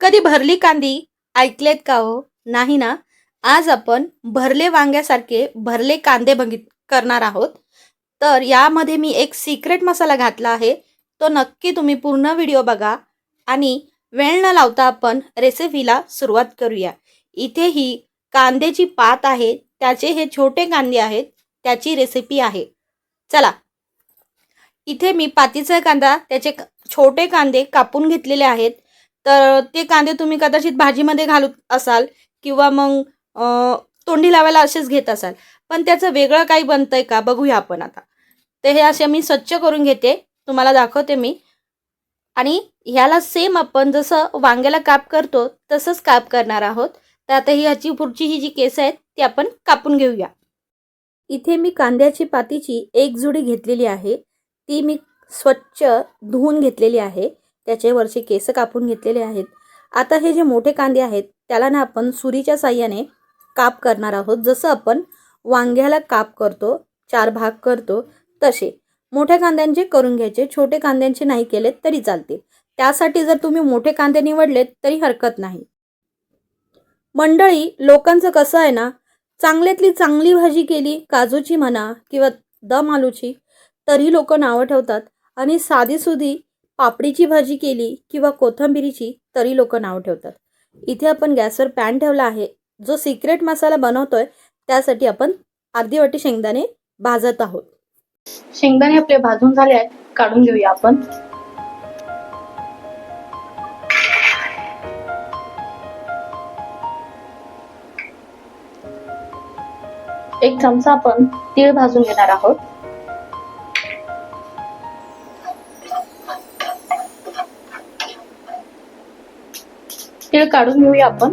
कधी भरली कांदी ऐकलेत का हो? नाही ना? आज आपण भरले वांग्यासारखे भरले कांदे करणार आहोत. तर यामध्ये मी एक सिक्रेट मसाला घातला आहे. तो नक्की तुम्ही पूर्ण व्हिडिओ बघा आणि वेळ न लावता आपण रेसिपीला सुरुवात करूया. इथे ही कांद्याची पात आहे, त्याचे हे छोटे कांदे आहेत, त्याची रेसिपी आहे. चला, इथे मी पातीचा कांदा त्याचे छोटे कांदे कापून घेतलेले आहेत. तर ते कांदे तुम्ही कदाचित भाजीमध्ये घालत असाल किंवा मग तोंडी लावायला असेच घेत असाल. पण त्याचं वेगळं काही बनतंय का बघूया आपण आता. तर हे असे मी स्वच्छ करून घेते, तुम्हाला दाखवते मी. आणि ह्याला सेम आपण जसं वांग्याला काप करतो तसंच काप करणार आहोत. तर आता ह्याची पुढची ही जी केस आहेत ती आपण कापून घेऊया. इथे मी कांद्याची पातीची एक जुडी घेतलेली आहे. ती मी स्वच्छ धुवून घेतलेली आहे. त्याचे वरचे केस कापून घेतलेले आहेत. आता हे जे मोठे कांदे आहेत त्याला ना आपण सुरीच्या साहाय्याने काप करणार आहोत. जसं आपण वांग्याला काप करतो, 4 भाग करतो तसे मोठ्या कांद्यांचे करून घ्यायचे. छोटे कांद्यांचे नाही केलेत तरी चालते. त्यासाठी जर तुम्ही मोठे कांदे निवडलेत तरी हरकत नाही. मंडळी, लोकांचं कसं आहे ना, चांगल्यातली चांगली भाजी केली, काजूची म्हणा किंवा दम आलूची, तरी लोक नावं ठेवतात. आणि साधीसुधी पापडीची भाजी केली किंवा कोथिंबिरीची तरी लोक नाव ठेवतात. इथे आपण गॅसवर पॅन ठेवला आहे. जो सिक्रेट मसाला बनवतोय त्यासाठी आपण अर्धी वाटी शेंगदाणे भाजत आहोत. शेंगदाणे आपले भाजून झाले आहेत, काढून घेऊया आपण. एक चमचा आपण तीळ भाजून घेणार आहोत. तीळ काढून घेऊया आपण.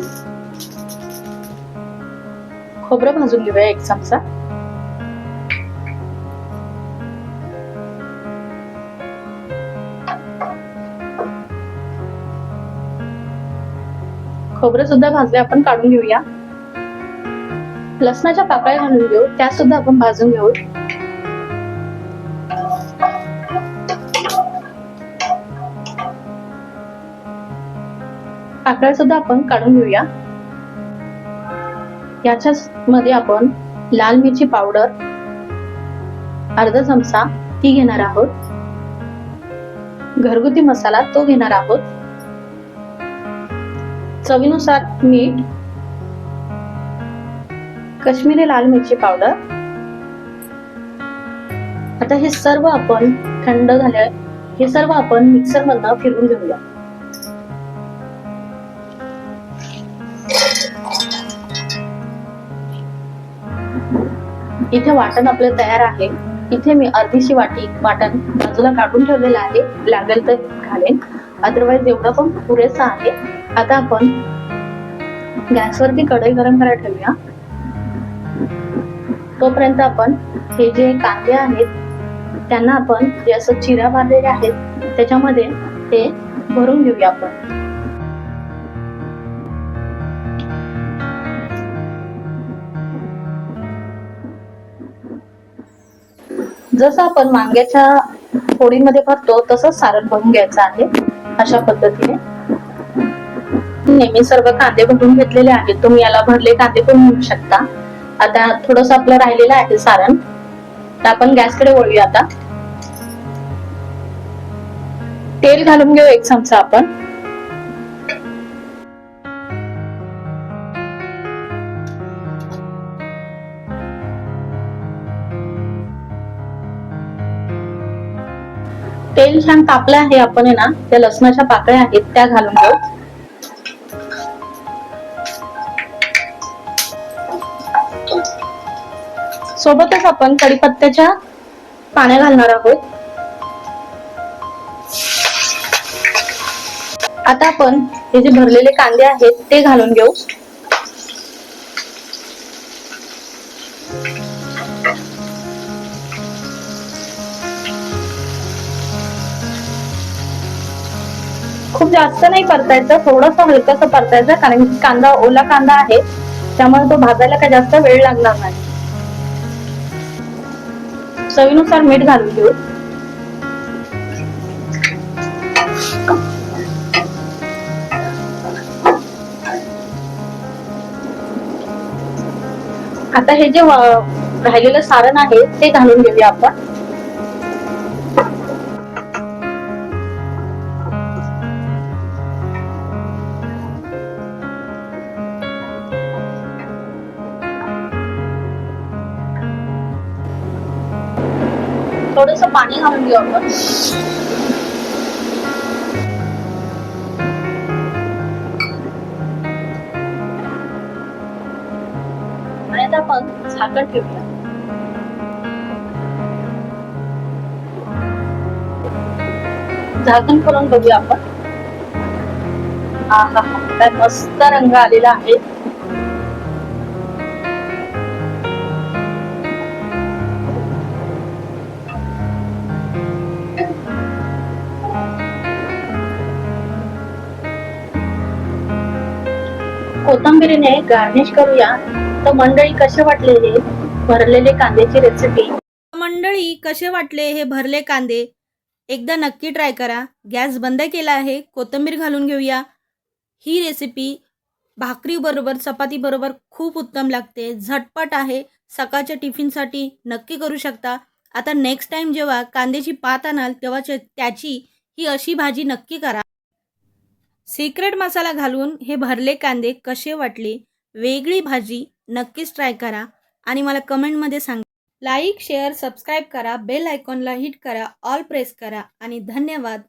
खोबरं भाजून घेऊया एक चमचा. खोबरं सुद्धा भाजले, आपण काढून घेऊया. लसणाच्या पाकळ्या घालून घेऊ, त्या सुद्धा आपण भाजून घेऊ. पाकळ्या सुद्धा आपण काढून घेऊया. याच्याच मध्ये आपण लाल मिरची पावडर अर्धा चमचा ती घेणार आहोत. घरगुती मसाला तो घेणार आहोत. चवीनुसार मीठ, काश्मीरी लाल मिरची पावडर. आता हे सर्व आपण थंड झाले, हे सर्व आपण मिक्सर मधनं फिरवून घेऊया. इथे वाटण आपले तयार आहे. इथे मी अर्धीशी वाटी वाटण बाजूला काढून ठेवलेलं आहे. लागेल तर घालेन, अदरवाईज एवढं पण पुरेसं आहे. आता आपण गॅसवरती कढई गरम करायला ठेवूया. तोपर्यंत आपण हे जे कांदे आहेत त्यांना आपण जे असं चिरा मारलेले आहेत त्याच्यामध्ये ते भरून घेऊया आपण. जसं आपण वांग्याच्या फोडीमध्ये भरतो तसंच सारण भरून घ्यायचं आहे. अशा पद्धतीने नेहमी सर्व कांदे भरून घेतलेले आहेत. तुम्ही याला भरले कांदे पण म्हणू शकता. आता थोडस आपलं राहिलेलं आहे सारण, तर आपण गॅसकडे वळूया. आता तेल घालून घेऊ एक चमचा आपण. तेल छान तापलं आहे. आपण आहे ना त्या लसणाच्या पाकळ्या आहेत त्या घालून घेऊ. सोबतच आपण कढीपत्त्याच्या पाण्या घालणार आहोत. आता आपण हे जे भरलेले कांदे आहेत ते घालून घेऊ. खूप जास्त नाही परतायचं, थोडंसं हलकस परतायचं, कारण कांदा ओला कांदा आहे त्यामुळे तो भाजायला काही जास्त वेळ लागणार नाही. चवीनुसार मीठ घालून घेऊ. आता हे जे राहिलेलं सारण आहे ते घालून घेऊया आपण. थोडस पाणी घालून घेऊ आपण. आणि आता आपण झाकण ठेवूया. झाकण करून बघूया आपण. आहा, काय मस्त रंग आलेला आहे. कोथिंबीरीने गार्निश करूया. तर मंडळी, कसे वाटले हे भरलेले कांद्याची रेसिपी? मंडळी, कसे वाटले हे भरले कांदे? एकदा नक्की ट्राय करा. गॅस बंद केला आहे. कोथिंबीर घालून घेऊया. ही रेसिपी भाकरीबरोबर, चपातीबरोबर खूप उत्तम लागते. झटपट आहे. सकाळच्या टिफिनसाठी नक्की करू शकता. आता नेक्स्ट टाइम जेव्हा कांद्याची पात आणाल तेव्हा त्याची ही अशी भाजी नक्की करा. सिक्रेट मसाला घालून हे भरले कांदे कसे वाटले? वेगळी भाजी नक्कीच ट्राय करा आणि मला कमेंटमध्ये सांगा. लाईक, शेअर, सबस्क्राईब करा. बेल आयकॉनला हिट करा. ऑल प्रेस करा आणि धन्यवाद.